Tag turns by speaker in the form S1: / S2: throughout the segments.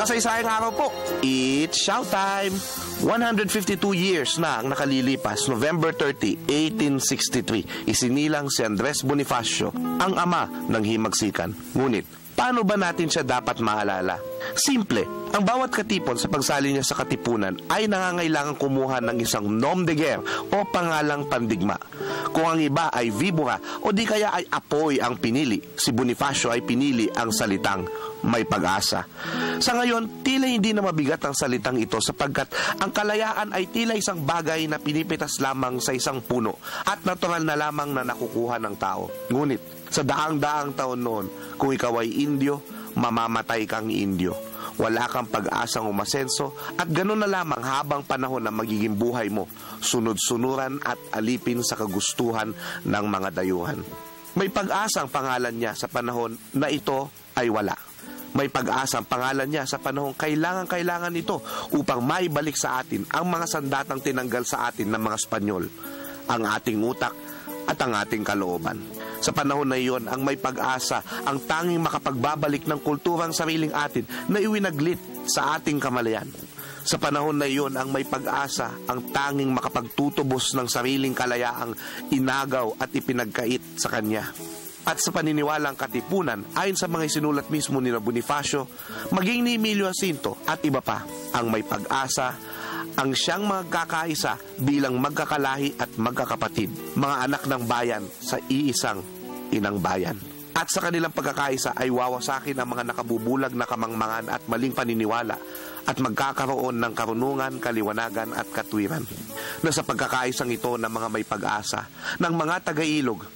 S1: Masaysayang araw po. It's showtime! 152 years na ang nakalilipas, November 30, 1863, isinilang si Andres Bonifacio, ang ama ng himagsikan. Ngunit, paano ba natin siya dapat maalala? Simple, ang bawat katipon sa pagsali niya sa katipunan ay nangangailangan kumuha ng isang nom de guerre o pangalang pandigma. Kung ang iba ay vibora o di kaya ay apoy ang pinili, si Bonifacio ay pinili ang salitang may pag-asa. Sa ngayon, tila hindi na mabigat ang salitang ito sapagkat ang kalayaan ay tila isang bagay na pinipitas lamang sa isang puno at natural na lamang na nakukuha ng tao. Ngunit, sa daang-daang taon noon, kung ikaw ay Indio, mamamatay kang Indio. Wala kang pag-asang umasenso at gano'n na lamang habang panahon na magiging buhay mo, sunod-sunuran at alipin sa kagustuhan ng mga dayuhan. May pag-asang pangalan niya sa panahon na ito ay wala. May pag-asang pangalan niya sa panahon kailangan ito upang maibalik sa atin ang mga sandatang tinanggal sa atin ng mga Espanyol, ang ating utak at ang ating kalooban. Sa panahon na iyon, ang may pag-asa, ang tanging makapagbabalik ng kulturang sariling atin na iwinaglit sa ating kamalayan. Sa panahon na iyon, ang may pag-asa, ang tanging makapagtutubos ng sariling kalayaang inagaw at ipinagkait sa kanya. At sa paniniwalang katipunan, ayon sa mga isinulat mismo ni Bonifacio, maging ni Emilio Jacinto at iba pa, ang may pag-asa, ang siyang magkakaisa bilang magkakalahi at magkakapatid, mga anak ng bayan sa iisang inang bayan. At sa kanilang pagkakaisa ay wawasakin ang mga nakabubulag na kamangmangan at maling paniniwala at magkakaroon ng karunungan, kaliwanagan at katwiran. Na sa pagkakaisang ito ng mga may pag-asa, ng mga taga-ilog,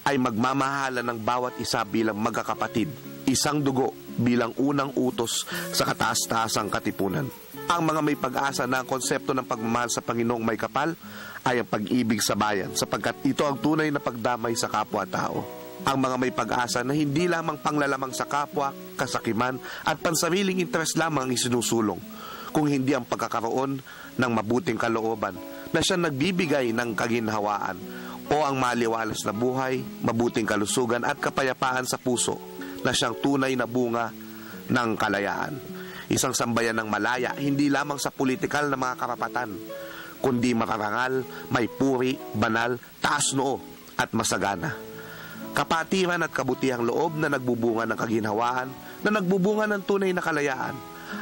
S1: ay magmamahalan ng bawat isa bilang magkakapatid, isang dugo bilang unang utos sa kataas-taasang katipunan. Ang mga may pag-asa na ang konsepto ng pagmamahal sa Panginoong may kapal ay ang pag-ibig sa bayan sapagkat ito ang tunay na pagdamay sa kapwa-tao. Ang mga may pag-asa na hindi lamang panglalamang sa kapwa, kasakiman at pansariling interes lamang ang isinusulong, kung hindi ang pagkakaroon ng mabuting kalooban na siya nagbibigay ng kaginhawaan o ang maliwalas na buhay, mabuting kalusugan at kapayapaan sa puso na siyang tunay na bunga ng kalayaan. Isang sambayan ng malaya, hindi lamang sa politikal na mga karapatan, kundi makarangal, may puri, banal, taas noo at masagana. Kapatiran at kabutihang loob na nagbubunga ng kaginhawaan, na nagbubunga ng tunay na kalayaan.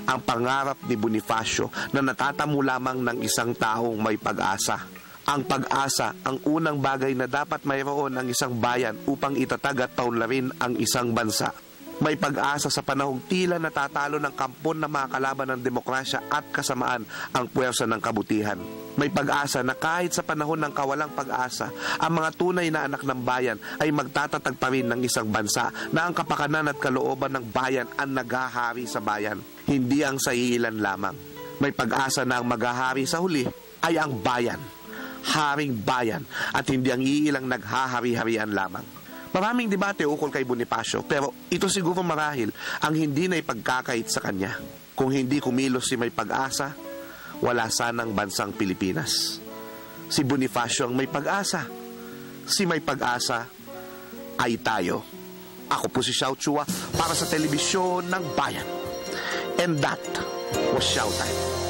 S1: Ang pangarap ni Bonifacio na natatamo lamang ng isang taong may pag-asa. Ang pag-asa, ang unang bagay na dapat mayroon ang isang bayan upang itatag at taunlarin ang isang bansa. May pag-asa sa panahong tila natatalo ng kampon na mga kalaban ng demokrasya at kasamaan ang puwersa ng kabutihan. May pag-asa na kahit sa panahon ng kawalang pag-asa, ang mga tunay na anak ng bayan ay magtatatag pa rin ng isang bansa na ang kapakanan at kalooban ng bayan ang naghahari sa bayan, hindi ang sa iilan lamang. May pag-asa na ang maghahari sa huli ay ang bayan, haring bayan, at hindi ang iilang naghahari-harian lamang. Maraming debate ukol kay Bonifacio, pero ito siguro marahil ang hindi na ipagkakait sa kanya. Kung hindi kumilos si may pag-asa, wala sanang bansang Pilipinas. Si Bonifacio ang may pag-asa. Si may pag-asa ay tayo. Ako po si Xiao Chua para sa Telebisyon ng Bayan. And that was Showtime.